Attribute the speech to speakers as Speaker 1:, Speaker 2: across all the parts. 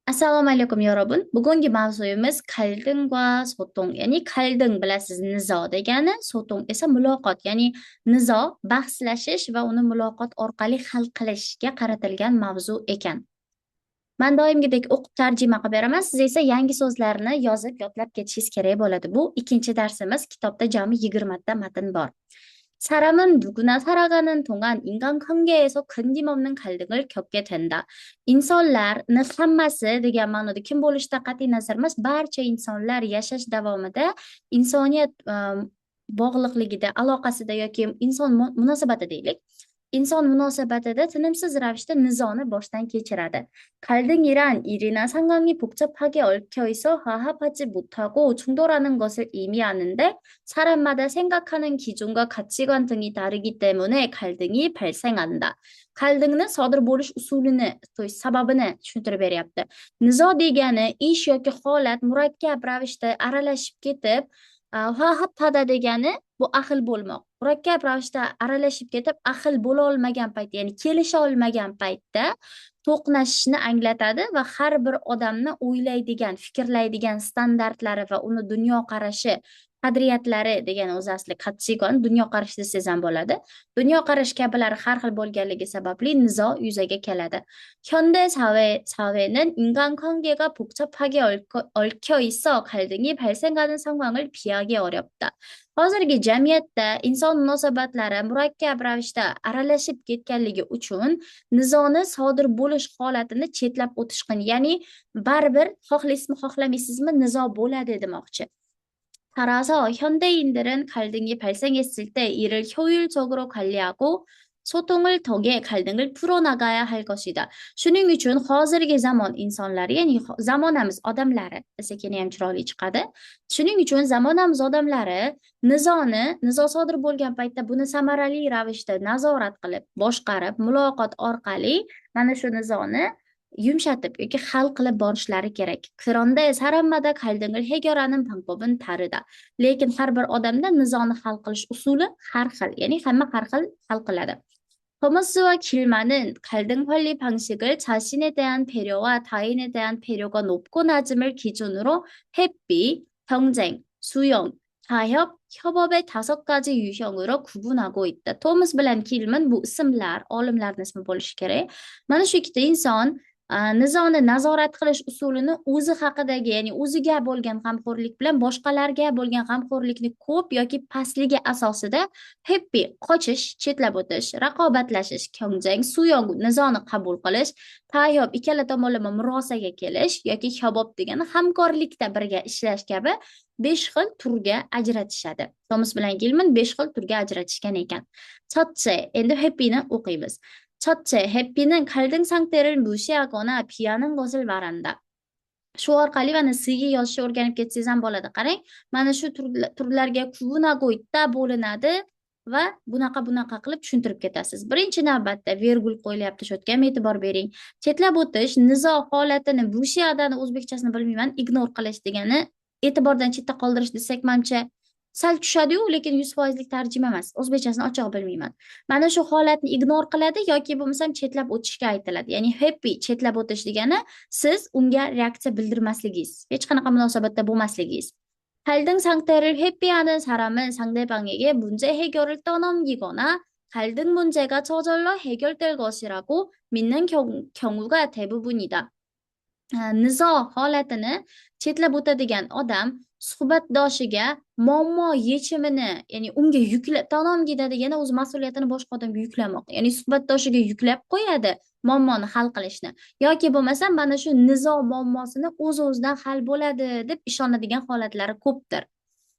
Speaker 1: Assalomu alaykum yorobun. Bugungi mavzuyimiz kalding va so'tung. Ya'ni kalding bilasiz nizo degani, so'tung esa muloqot. Ya'ni nizo bahslashish va uni muloqot orqali hal qilishga qaratilgan mavzu ekan. Men doimgidek o'qib tarjima qilib beraman. Siz esa yangi so'zlarni yozib yodlab ketishingiz kerak bo'ladi. Bu ikkinchi darsimiz. Kitobda jami 20 ta matn bor. 사람은 누구나 살아가는 동안 인간관계에서 끊임없는 갈등을 겪게 된다. insonlarni hammasi degan ma'noda kim bo'lishidan qat'iy nazar emas, barcha insonlar yashash davomida insoniyat bog'liqligida, aloqasida yoki inson munosabatida deylik, inson munosabatida tinimsiz ravishda nizoni boshdan kechiradi. 갈등이란 일이나 상황이 복잡하게 얽혀 있어 화합하지 못하고 충돌하는 것을 의미하는데 사람마다 생각하는 기준과 가치관 등이 다르기 때문에 갈등이 발생한다. 갈등은 sodir bo'lish usulini, to есть sababini tushuntirib beryapti. Nizo degani ish yoki holat murakkab ravishda aralashib ketib, 화합하다 degani bu ahil bo'lmoq. Murakkab ravishda aralashib ketib, ahil bo'la olmagan paytda, ya'ni kelisha olmagan paytda to'qnashishni anglatadi va har bir odamni o'ylaydigan, fikrlaydigan standartlari va uni dunyoqarashi, qadriyatlari degan o'zi asli qat'iy dunyoqarash desangiz ham bo'ladi. Dunyoqarash kabilari har xil bo'lganligi sababli nizo yuzaga keladi. 현대 사회는 인간관계가 복잡하게 얽혀 있어 갈등이 발생하는 상황을 피하기 어렵다. Hozirgi jamiyatda inson munosabatlari murakkab ravishda aralashib ketganligi uchun nizoni sodir bo'lish holatini chetlab o'tish qiyin. Ya'ni baribir xohlaysizmi, xohlamaysizmi nizo bo'ladi demoqchi. 따라서 현대인들은 갈등이 발생했을 때 이를 효율적으로 관리하고 소통을 통해 갈등을 풀어나가야 할 것이다. Shuning uchun hozirgi zamon insonlari, ya'ni zamonamiz odamlari, sekin ham chiroyli chiqadi. Shuning uchun zamonamiz odamlari nizo sodir bo'lgan paytda buni samarali ravishda nazorat qilib, boshqarib, muloqot orqali mana shu nizoni yumshatib yoki hal qilib borishlari kerak. 그런데 사람마다 갈등을 해결하는 방법은 다르다. Lekin har bir odamda nizoni hal qilish usuli har xil, ya'ni hamma har xil hal qiladi. 토머스와 길만은 갈등 관리 방식을 자신에 대한 배려와 타인에 대한 배려가 높고 낮음을 기준으로 회피, 경쟁, 수용, 타협, 협업의 5가지 유형으로 구분하고 있다. 토머스 bilan Kilman bu ismlar, olimlarning ismi bo'lishi kerak. Mana shu ikkita inson nizoni nazorat qilish usulini o'zi haqidagi, ya'ni o'ziga bo'lgan g'amxo'rlik bilan boshqalarga bo'lgan g'amxo'rlikni ko'p yoki pastligi asosida happy qochish, chetlab o'tish, raqobatlashish, 경쟁, 수용 nizoni qabul qilish, tayob ikkala tomonlama murosaga kelish yoki hibob degani hamkorlikda birga ishlash kabi 5 xil turga ajratishadi. Tomas bilan Gilman 5 xil turga ajratishgan ekan. 첫째, endi happyni o'qiymiz. 첫째, 해피는 갈등 상태를 무시하거나 비하는 것을 말한다. Shu orqali mana sizga yozishni o'rganib ketsangiz ham bo'ladi. Qarang, mana shu turlarga kuvunag'o'yda bo'linadi va bunaqa qilib tushuntirib ketasiz. Birinchi navbatda vergul qo'yilyapti, shu yerga e'tibor bering. Chetlab o'tish, nizo holatini bushiyadan o'zbekchasini bilmayman, ignore qilish degani e'tibordan chetda qoldirish desak, menimcha sal tushadi-yu, lekin 100% tarjima emas. O'zbekchasini ochig'i bilmayman. Mana shu holatni ignore qiladi yoki bo'lmasam chetlab o'tishga aytiladi. Ya'ni happy chetlab o'tish degani siz unga reaksiya bildirmasligingiz, hech qanaqa munosabatda bo'lmasligingiz. 갈등 상태를 회피하는 사람은 상대방에게 문제 해결을 떠넘기거나 갈등 문제가 저절로 해결될 것이라고 믿는 경우가 대부분이다. Nizo holatini chetlab o'tadigan odam suhbatdoshiga muammo yechimini, ya'ni unga yuklab, tonomgida degani o'z mas'uliyatini boshqa odamga yuklamoq. Ya'ni suhbatdoshiga yuklab qo'yadi muammoni hal qilishni. Yoki bo'lmasa mana shu nizo muammosini o'z-o'zidan hal bo'ladi deb ishonadigan holatlari ko'pdir.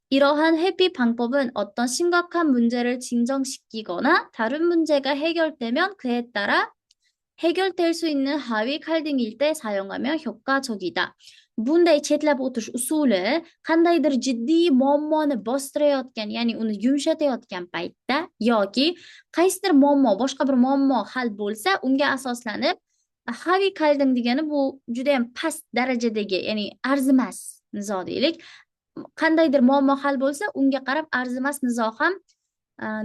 Speaker 1: 이러한 회피 방법은 어떤 심각한 문제를 진정시키거나 다른 문제가 해결되면 그에 따라 해결될 수 있는 하위 갈등일 때 사용하면 효과적이다. Bunday chetlab o'tish usuli qandaydir jiddiy muammoni bostirayotgan, ya'ni uni yumshatayotgan paytda yoki qaysidir muammo, boshqa bir muammo hal bo'lsa, unga asoslanib, havi kalding degani bu juda ham past darajadagi, ya'ni arzimas nizo deylik. Qandaydir muammo hal bo'lsa, unga qarab arzimas nizo ham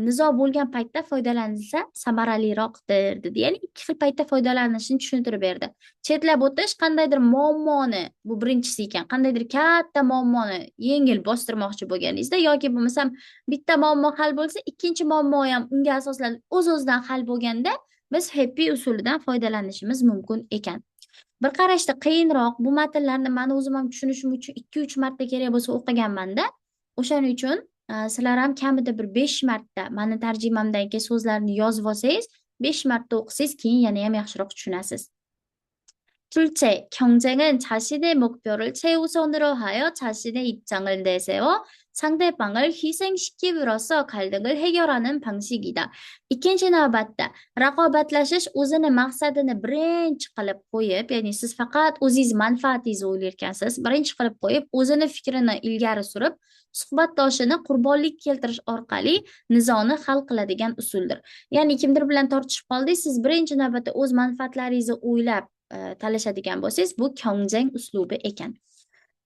Speaker 1: nizo bo'lgan paytda foydalanilsa samaraliroqdir dedi. Ya'ni ikki xil paytda foydalanishini tushuntirib berdi. Chetlab o'tish qandaydir muammoni, bu birinchisi ekan, qandaydir katta muammoni yengil bostirmoqchi bo'lganingizda yoki bo'lmasam bitta muammo hal bo'lsa, ikkinchi muammo ham unga asoslanib o'z-o'zidan hal bo'lganda biz happy usulidan foydalanishimiz mumkin ekan. Bir qarashda qiyinroq, bu matnlarni mani o'zim ham tushunishim uchun 2-3 marta kerak bo'lsa o'qiganman-da. O'shaning uchun sizlar ham kamida bir 5 marta mani tarjimamdagi so'zlarni yozib olsangiz, 5 marta o'qisangiz keyin yana ham yaxshiroq tushunasiz. 둘째, 경쟁은 자신의 목표를 최우선으로 하여 자신의 입장을 내세워 상대방을 희생시킴으로써 갈등을 해결하는 방식이다. İkinci navbatda raqobatlashish o'zini maqsadini birinchi qilib qo'yib, ya'ni siz faqat o'zingiz manfaatingizni o'ylayotgansiz, birinchi qilib qo'yib, o'zini fikrini ilgari surib, suhbatdoshini qurbonlik keltirish orqali nizoni hal qiladigan usuldir. Ya'ni kimdir bilan tortishib qoldingiz, siz birinchi navbatda o'z manfaatlaringizni o'ylab talashadigan bo'lsangiz, bu 경쟁 uslubi ekan.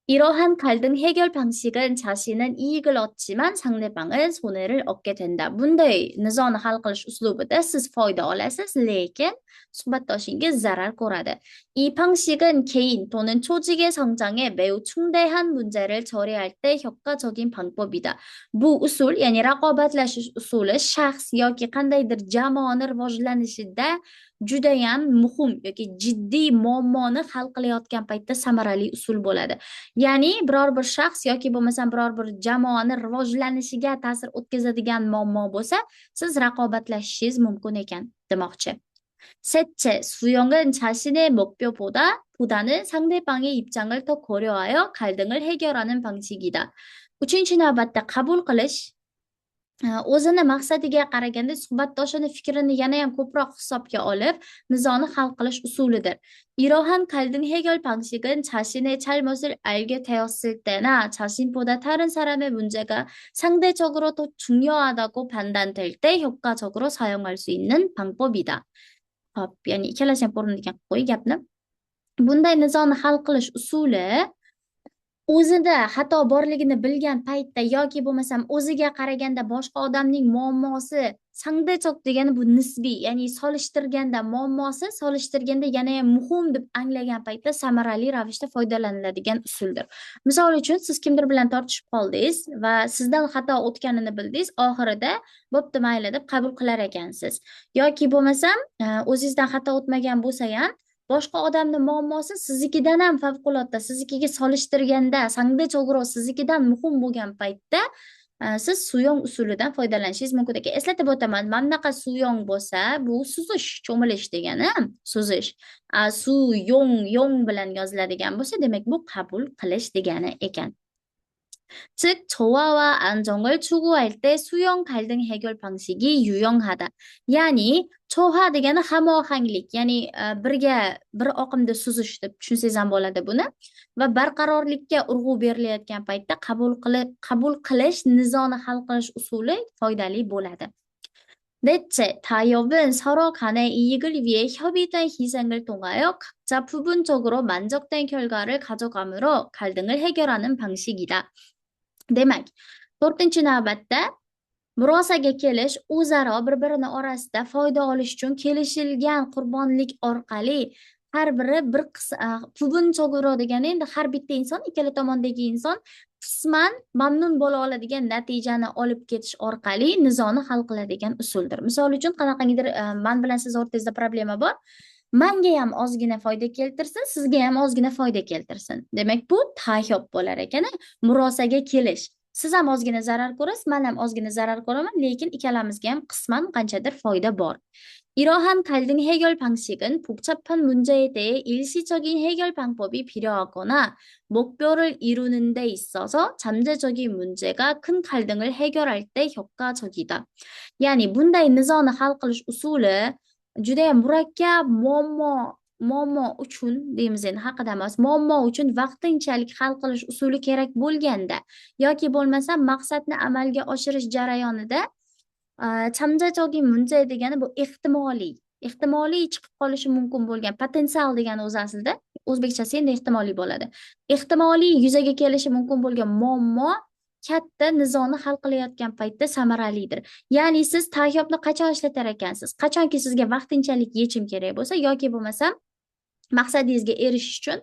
Speaker 1: 이러한 갈등 해결 방식은 자신은 이익을 얻지만 상대방은 손해를 얻게 된다. Bunday nizoni hal qilish uslubida siz foyda olasiz, lekin suhbatdoshingiz zarar ko'radi. 이 방식은 개인 또는 조직의 성장에 매우 충대한 문제를 처리할 때 효과적인 방법이다. Bu usul, ya'ni raqobatlashish usuli shaxs yoki qandaydir jamoani rivojlanishida judayam muhim yoki jiddiy muammoni hal qilayotgan paytda samarali usul bo'ladi. Ya'ni biror bir shaxs yoki bo'lmasam biror bir jamoani rivojlanishiga ta'sir o'tkazadigan muammo bo'lsa, siz raqobatlashishingiz mumkin ekan demoqchi. 셋째, 수용은 자신의 목표보다는 상대방의 입장을 더 고려하여 갈등을 해결하는 방식이다. Uchinchi navbatda qabul qilish o'zini maqsadiga qaraganda suhbatdoshini fikrini yana ham ko'proq hisobga olib, nizoni hal qilish usulidir. 이러한 갈등 해결 방식은 자신의 잘못을 알게 되었을 때나 자신보다 다른 사람의 문제가 상대적으로 더 중요하다고 판단될 때 효과적으로 사용할 수 있는 방법이다. Hop, ya'ni ikkalasi ham ko'rinadigan qo'y gapni. Bunday nizoni hal qilish usuli o'zida xato borligini bilgan paytda yoki bo'lmasam o'ziga qaraganda boshqa odamning muammosi sangdechok degani bu nisbiy, ya'ni solishtirganda muammosi solishtirganda yana ham muhim deb anglagan paytda samarali ravishda foydalaniladigan usuldir. Misol uchun siz kimdir bilan tortishib qoldingiz va sizdan xato o'tganini bildingiz, oxirida bo'pti mayli deb qabul qilar ekansiz. Yoki bo'lmasam o'zingizdan xato o'tmagan bo'lsa ham boshqa odamning muammosi siznikidan ham favqulodda, siznikiga solishtirganda sangdechokroq siznikidan muhim bo'lgan paytda siz suyong usulidan foydalanishingiz mumkin ekan. Eslatib o'taman, mana bunaqa suyong bo'lsa, bu suzish, cho'milish degani, suzish. Suyong bilan yoziladigan bo'lsa, demak bu qabul qilish degani ekan. 즉, 조화와 안정을 추구할 때 수용 갈등 해결 방식이 유용하다. Ya'ni choha degani hamohanglik, ya'ni birga bir oqimda suzish deb tushunsangiz ham bo'ladi buni. Va barqarorlikka urg'u berilayotgan paytda qabul qilish, nizoni hal qilish usuli foydali bo'ladi. 넷째, 타협은 서로 간의 이익을 위해 협의된 희생을 통하여 각자 부분적으로 만족된 결과를 가져감으로 갈등을 해결하는 방식이다. Demak, 4-navbatda murosaga kelish o'zaro bir-birini orasida foyda olish uchun kelishilgan qurbonlik orqali har biri bir bugun degani endi har bitta inson, ikkala tomondagi inson qisman mamnun bo'la oladigan natijani olib ketish orqali nizoni hal qiladigan usuldir. Misol uchun qanaqangidir men bilan siz o'rtangizda problema bor. Menga ham ozgina foyda keltirsin, sizga ham ozgina foyda keltirsin. Demak, bu tayob bo'lar ekan, murosaga kelish. Siz ham ozgina zarar ko'rasiz, men ham ozgina zarar ko'raman, lekin ikkalamizga ham qisman qanchadir foyda bor. 이러한 갈등 해결 방식은 복잡한 문제에 대해 일시적인 해결 방법이 필요하거나 목표를 이루는 데 있어서 잠재적인 문제가 큰 갈등을 해결할 때 효과적이다. ya'ni bunday nizoni hal qilish usuli juda ham murakkab muammo uchun deymiz, endi haqida emas, muammo uchun vaqtinchalik hal qilish usuli kerak bo'lganda yoki bo'lmasa maqsadni amalga oshirish jarayonida 잠재적인 문제 degani bu ehtimoliy chiqib qolishi mumkin bo'lgan, potensial degani o'zi aslida o'zbekchasi endi ehtimoliy bo'ladi. Ehtimoliy yuzaga kelishi mumkin bo'lgan muammo katta nizoni hal qilayotgan paytda samaralidir. Ya'ni siz tayyobni qachon ishlatar ekansiz? Qachonki sizga vaqtinchalik yechim kerak bo'lsa yoki bo'lmasa maqsadingizga erishish uchun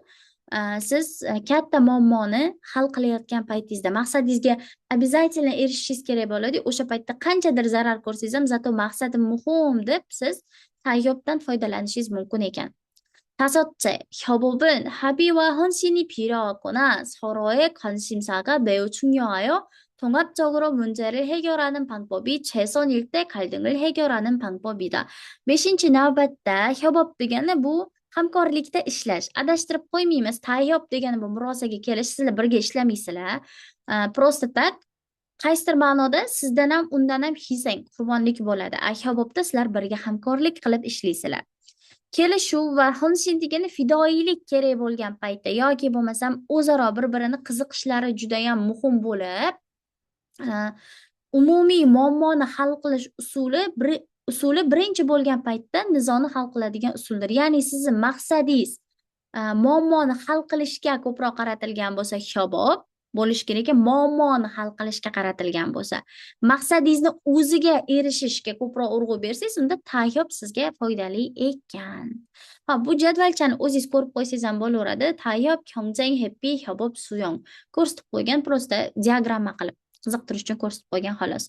Speaker 1: siz katta muammoni hal qilayotgan paytingizda maqsadingizga обязательно erishishingiz kerak bo'ladi. O'sha paytda qanchadir zarar ko'rsangiz ham, zato maqsadim muhim deb siz tayyobdan foydalanishingiz mumkin ekan. 다섯째, 협업은 합의와 헌신이 필요하거나 서로의 관심사가 매우 중요하여 통합적으로 문제를 해결하는 방법이 최선일 때 갈등을 해결하는 방법이다. Beshinchi navbatda 협업 degani bu hamkorlikda ishlash. Adashtirib qo'ymaymiz. Tayyob degani bu murosaga kelish, sizlar birga ishlamaysizlar. Просто так qaysidir ma'noda sizdan ham undan ham hissang qurbonlik bo'ladi. Hiobobda sizlar birga hamkorlik qilib ishlaysizlar. Kelishuv va honshin degani fidoyilik kerak bo'lgan paytda yoki bo'lmasam o'zaro bir-birini qiziqishlari juda ham muhim bo'lib, umumiy muammoni hal qilish usuli birinchi bo'lgan paytda nizoni hal qiladigan usuldir. Ya'ni sizning maqsadingiz muammoni hal qilishga ko'proq qaratilgan bo'lsa, hiyobob bo'lish kerak. Muammoni hal qilishga qaratilgan bo'lsa, maqsadingizni o'ziga erishishga ko'proq urg'u bersangiz, unda tayyob sizga foydali ekan. Bu jadvalchani o'zingiz ko'rib qo'ysangiz ham bo'laveradi. Tayyob, kyongjang, happy, hiyobob, suyong ko'rsatib qo'ygan, просто diagramma qilib qiziqtirish uchun ko'rsatib qo'ygan xolos.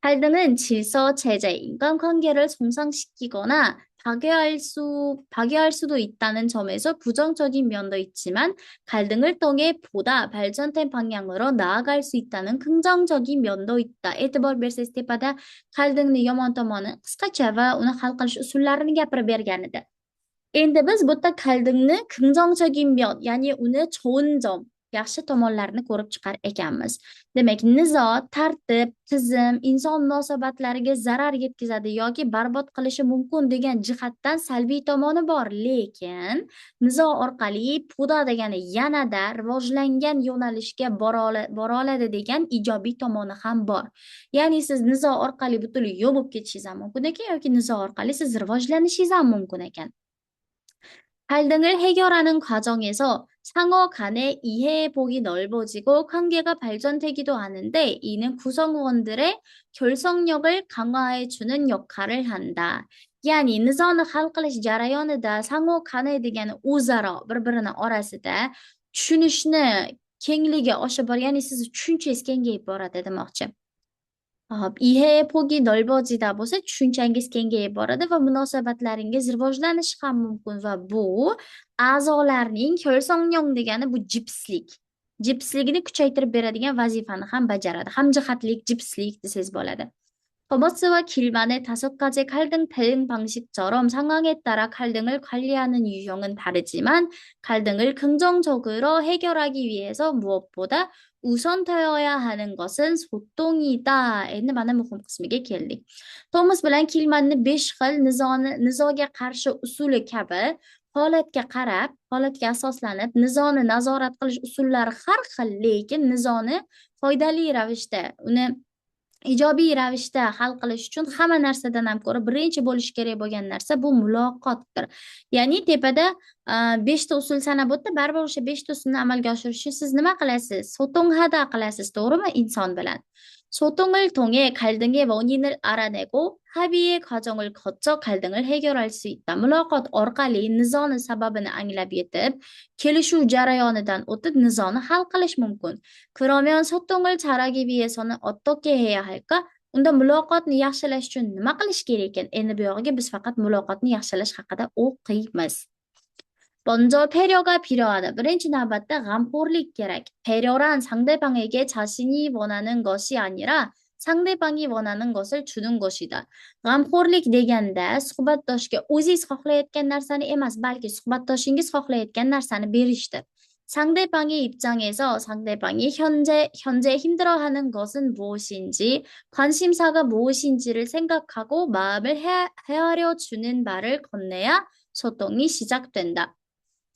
Speaker 1: 갈등은 질서, 체제, 인간관계를 손상시키거나 파괴할 수도 있다는 점에서 부정적인 면도 있지만 갈등을 통해 보다 발전된 방향으로 나아갈 수 있다는 긍정적인 면도 있다. E'tibor bersangiz tepada 갈등ni yomon tomoni qisqacha va uni hal qilish usullarini gapirib bergan edi. Endi biz bu yerda 갈등ni 긍정적인 면, ya'ni uni 좋은 점, yaxshi tomonlarini ko'rib chiqar ekanmiz. Demak, nizo, tartib, tizim inson munosabatlariga zarar yetkazadi yoki barbod qilishi mumkin degan jihatdan salbiy tomoni bor, lekin nizo orqali puda degani yanada rivojlangan yo'nalishga bora oladi degan ijobiy tomoni ham bor. Ya'ni siz nizo orqali butunlay yo'q bo'lib ketishingiz ham mumkin ekan yoki nizo orqali siz rivojlanishingiz ham mumkin ekan. 갈등을 해결하는 과정에서 상호 간의 이해폭이 넓어지고 관계가 발전되기도 하는데 이는 구성원들의 결속력을 강화해주는 역할을 한다. Ya'ni nizoni hal qilish jarayonida 상호 간에 degan o'zaro bir-birini orasida tushunishni kengligi oshib boradi, ya'ni sizni tushunchangiz kengayib boradi demoqchi. 이해의 폭이 넓어지다 bo'lsa tushunchangiz kengayib boradi va munosabatlaringiz rivojlanishi ham mumkin va bu a'zolarning 결속력 degani bu jipsligini kuchaytirib beradigan vazifani ham bajaradi. Hamjihatlik, jipslik desangiz bo'ladi. 토머스와 길만의 5가지 갈등 대응 방식처럼 상황에 따라 갈등을 관리하는 유형은 다르지만 갈등을 긍정적으로 해결하기 위해서 무엇보다 우선되어야 하는 것은 소통이다. Endi mana muhim qismiga keldik. Tomas bilan Kilmanni 5 xil nizoga qarshi usuli kabi holatga qarab, holatga asoslanib nizoni nazorat qilish usullari har xil, lekin nizoni foydali ravishda, uni ijobiy ravishda hal qilish uchun hamma narsadan ham ko'ra birinchi bo'lishi kerak bo'lgan narsa bu muloqotdir. Ya'ni tepada 5 ta usul sanab o'tdi, baribir o'sha 5 ta usulni amalga oshirish uchun siz nima qilasiz? 소통하다 qilasiz, to'g'rimi? Inson bilan. 소통을 통해 갈등의 원인을 알아내고 합의의 과정을 거쳐 갈등을 해결할 수 있다. muloqot orqali nizoni sababini anglab yetib, kelishuv jarayonidan o'tib nizoni hal qilish mumkin. 그러면 소통을 잘하기 위해서는 어떻게 해야 할까? Unda muloqotni yaxshilash uchun nima qilish kerak ekan? Endi bu yog'iga biz faqat muloqotni yaxshilash haqida o'qiymiz. 먼저 배려가 필요하다. birinchi navbatda g'amxo'rlik kerak. 배려란 상대방에게 자신이 원하는 것이 아니라 상대방이 원하는 것을 주는 것이다. g'amxo'rlik deganda suhbatdoshga o'zingiz xohlayotgan narsani emas, balki suhbatdoshingiz xohlayotgan narsani berishdir. 상대방의 입장에서 상대방이 현재 힘들어하는 것은 무엇인지, 관심사가 무엇인지를 생각하고 마음을 헤아려 주는 말을 건네야 소통이 시작된다.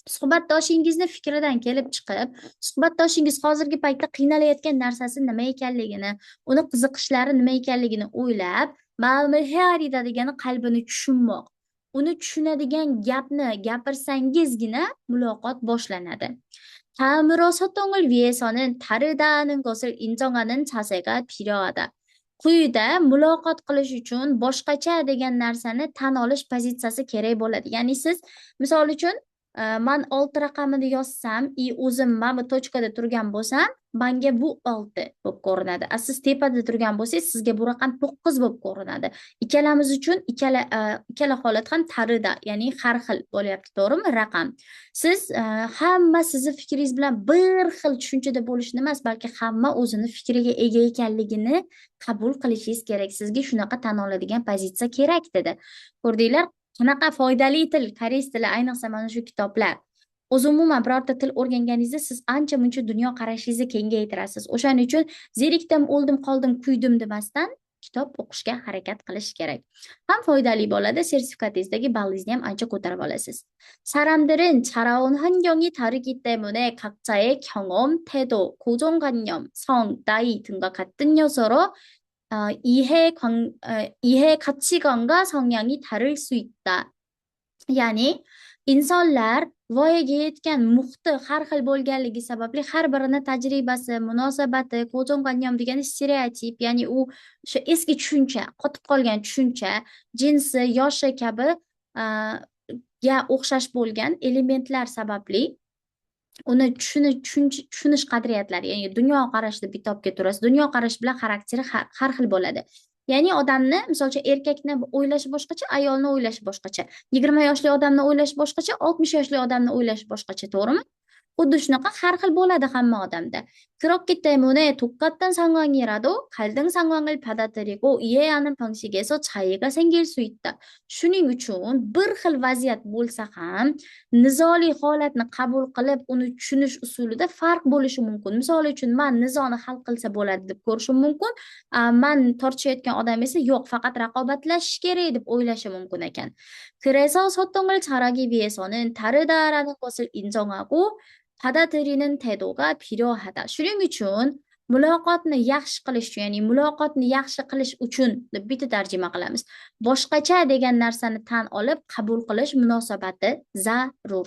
Speaker 1: suhbatdoshingizni fikridan kelib chiqib, suhbatdoshingiz hozirgi paytda qiynalayotgan narsasi nima ekanligini, uni qiziqishlari nima ekanligini o'ylab, ma'lumot hearida degani qalbini tushunmoq. Uni tushunadigan gapni gapirsangizgina muloqot boshlanadi. 다음으로 소통을 위해서는 다르다는 것을 인정하는 자세가 필요하다. Quyida muloqot qilish uchun boshqacha degan narsani tan olish pozitsiyasi kerak bo'ladi. Ya'ni siz misol uchun man 6 raqamini yozsam o'zim mana bu tochkada turgan bo'lsam, menga bu 6 bo'lib ko'rinadi. Siz tepada turgan bo'lsangiz, sizga bu raqam 9 bo'lib ko'rinadi. Ikkalamiz uchun ikkala holat ham tarida, ya'ni har xil bo'lyapti, to'g'rimi? Raqam. Siz hamma sizni fikringiz bilan bir xil tushunchada bo'lishini emas, balki hamma o'zini fikriga ega ekanligini qabul qilishingiz kerak. Sizga shunaqa tan oladigan pozitsiya kerak dedi. Ko'rdinglar? Qanaqa foydali til, koreys tili, ayniqsa mana shu kitoblar. O'zi umuman birorta til o'rganganingizda siz ancha muncha dunyo qarashingizni kengaytirasiz. O'shaning uchun zerikdim, o'ldim, qoldim, kuydim demasdan kitob o'qishga harakat qilish kerak. Ham foydali bo'ladi, sertifikatingizdagi ballingizni ham ancha ko'tarib olasiz. 사람들은 자라온 환경이 다르기 때문에 각자의 경험, 태도, 고정관념, 성, 나이 등과 같은 요소로 이해 가치관과 성향이 다를 수 있다. Ya'ni insonlar voyaga yetgan muhiti har xil bo'lganligi sababli har birini tajribasi, munosabati, ko'zonqanyam degani stereotip, ya'ni u o'sha eski tushuncha, qotib qolgan tushuncha, jinsi, yoshi kabi ga o'xshash bo'lgan elementlar sababli uni tushunish qadriyatlari, ya'ni dunyoqarashida bitobga turasiz. Dunyoqarash bilan xarakteri har xil bo'ladi. Ya'ni odamni, misol uchun erkakni o'ylashi boshqacha, ayolni o'ylashi boshqacha. 20 yoshli odamni o'ylashi boshqacha, 60 yoshli odamni o'ylashi boshqacha, to'g'rimi? Xuddi shunaqa har xil bo'ladi hamma odamda. 그렇기 때문에 똑같은 상황이라도 갈등 상황을 받아들이고 이해하는 방식에서 차이가 생길 수 있다. Shuning uchun bir xil vaziyat bo'lsa ham nizoli holatni qabul qilib, uni tushunish usulida farq bo'lishi mumkin. Misol uchun men nizoni hal qilsa bo'ladi deb ko'rishim mumkin. Men tortishayotgan odam esa yo'q, faqat raqobatlashish kerak deb o'ylashi mumkin ekan. 그래서 소통을 잘하기 위해서는 다르다라는 것을 인정하고 받아들이는 태도가 필요하다. Shuning uchun muloqotni yaxshi qilish uchun, ya'ni muloqotni yaxshi qilish uchun deb bitta tarjima qilamiz. Boshqacha degan narsani tan olib qabul qilish munosabati zarur.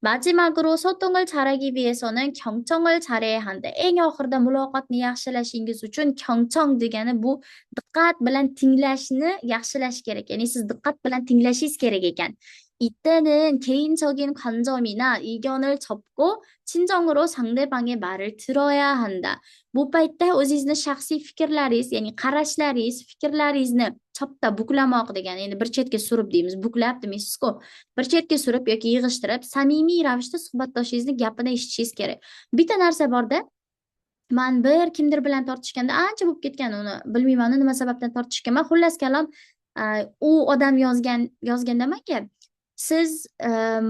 Speaker 1: 마지막으로 소통을 잘하기 위해서는 경청을 잘해야 한다. Eng oxirida muloqotni yaxshilashingiz uchun 경청 degani bu diqqat bilan tinglashni yaxshilash kerak. Ya'ni siz diqqat bilan tinglashingiz kerak ekan. 이때는 개인적인 관점이나 의견을 접고 진정으로 상대방의 말을 들어야 한다. Bu paytda o'zingizni shaxsiy fikrlaringiz, ya'ni qarashlaringiz, fikrlaringizni chopda buklamoq degani, endi bir chetga surib deymiz, buklab demaysiz-ku. Bir chetga surib yoki yig'ishtirib, samimiy ravishda suhbatdoshingizni gapini eshitishingiz kerak. Bitta narsa borda, men bir kimdir bilan tortishganda ancha bo'lib ketgan, uni bilmayman nima sababdan tortishganman. Xullas kalom, u odam yozganda menga siz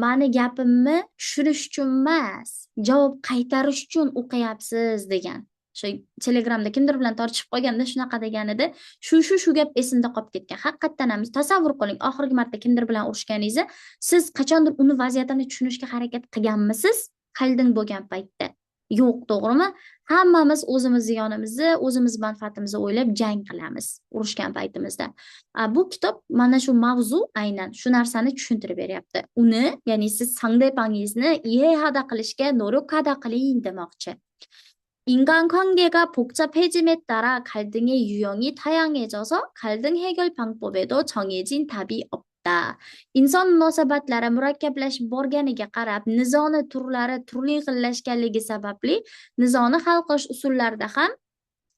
Speaker 1: mani gapimni tushunish uchun emas, javob qaytarish uchun o'qiyapsiz degan. Shu Telegramda kimdir bilan tortishib qolganda shunaqa degan edi. Shu gap esimda qolib ketgan. Haqiqatdan ham tasavvur qiling, oxirgi marta kimdir bilan urushganingizni, siz qachondir uni vaziyatini tushunishga harakat qilganmisiz? Qalding bo'lgan paytda. Yo'q, to'g'rimi? Hammamiz o'zimiz ziyonimizni, o'zimiz manfaatimizni o'ylab jang qilamiz urushgan paytimizda. Bu kitob mana shu mavzu aynan shu narsani tushuntirib beryapti. Uni, ya'ni siz 상대방ingizni 이해하다 qilishga 노력하다 qiling demoqchi. 인간관계가 복잡해짐에 따라 갈등의 유형이 다양해져서 갈등 해결 방법에도 정해진 답이 없다. Inson munosabatlari murakkablashib borganiga qarab, nizoni turlari turli xillashganligi sababli nizoni hal qilish usullarida ham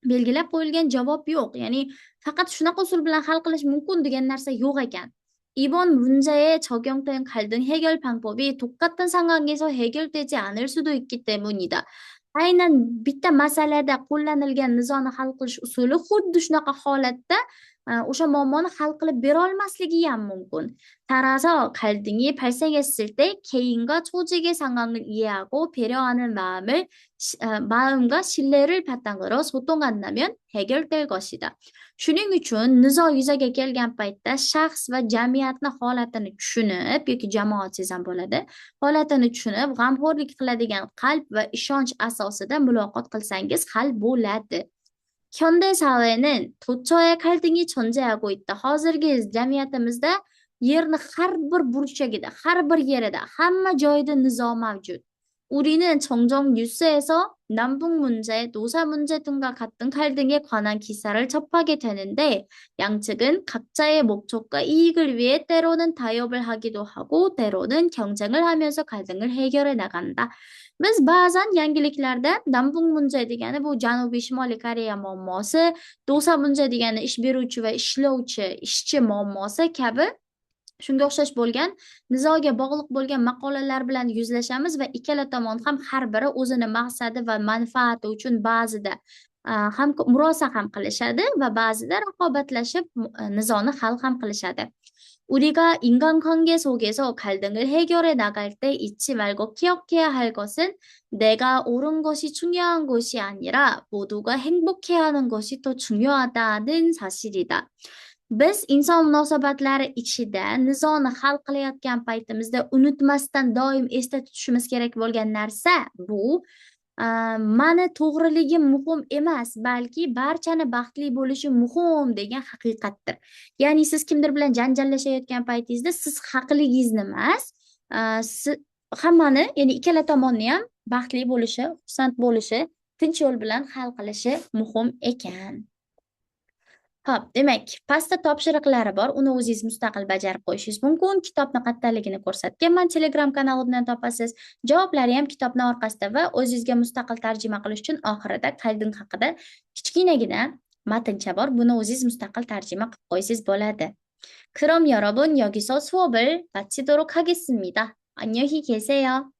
Speaker 1: belgilab qo'yilgan javob yo'q. Ya'ni faqat shunaqa usul bilan hal qilish mumkin degan narsa yo'q ekan. 이번 문제에 적용된 갈등 해결 방법이 똑같은 상황에서 해결되지 않을 수도 있기 때문이다. Aynan bitta masalada qo'llanilgan nizoni hal qilish usuli xuddi shunaqa holatda o'sha muammoni hal qilib bera olmasligi ham mumkin. 따라서 갈등이 발생했을 때 개인과 조직의 상황을 이해하고 배려하는 마음과 신뢰를 바탕으로 소통한다면 해결될 것이다. Shuning uchun nizo yuzaga kelgan paytda shaxs va jamiyatni holatini tushunib yoki jamoatchiz ham bo'ladi, holatini tushunib, g'amxo'rlik qiladigan qalb va ishonch asosida muloqot qilsangiz hal bo'ladi. 현대 사회는 도처에 갈등이 존재하고 있다. Hozirgi jamiyatimizda yerni har bir burchagida, har bir yerida, hamma joyda nizo mavjud. 우리는 종종 뉴스에서 남북 문제, 노사 문제 등과 같은 갈등에 관한 기사를 접하게 되는데 양측은 각자의 목적과 이익을 위해 때로는 타협을 하기도 하고 때로는 경쟁을 하면서 갈등을 해결해 나간다. Biz ba'zan yangiliklarda 남북 문제 degani bu Janubiy Shimoliy Koreya muammosi, Do'sa 문제 degani ish beruvchi va ishlovchi ishchi muammosi kabi shunga o'xshash bo'lgan nizoga bog'liq bo'lgan maqolalar bilan yuzlashamiz va ikkala tomon ham har biri o'zini maqsadi va manfaati uchun ba'zida ham murosa ham qilishadi va ba'zida raqobatlashib nizoni hal ham qilishadi. 우리가 인간관계 속에서 갈등을 해결해 나갈 때 잊지 말고 기억해야 할 것은 내가 옳은 것이 중요한 것이 아니라 모두가 행복해야 하는 것이 더 중요하다는 사실이다. Biz inson munosabatlari ichida nizoni hal qilayotgan paytimizda unutmasdan doim esda tutishimiz kerak bo'lgan narsa bu mani to'g'riligim muhim emas, balki barchani baxtli bo'lishi muhim degan haqiqatdir. Ya'ni siz kimdir bilan janjallashayotgan paytingizda siz haqligingizni emas, hammani, ya'ni ikkala tomonni ham baxtli bo'lishi, xursand bo'lishi, tinch yo'l bilan hal qilishi muhim ekan. Hop, demak, pastda topshiriqlari bor. Uni o'zingiz mustaqil bajarib qo'yishingiz mumkin. Kitobni qattanligini ko'rsatganman. Telegram kanalimdan topasiz. Javoblari ham kitobning orqasida va o'zingizga mustaqil tarjima qilish uchun oxirida qaydin haqida kichkinagina matncha bor. Buni o'zingiz mustaqil tarjima qilib qo'ysangiz bo'ladi. 그럼 여러분 여기서 수업을 마치도록 하겠습니다. 안녕히 계세요.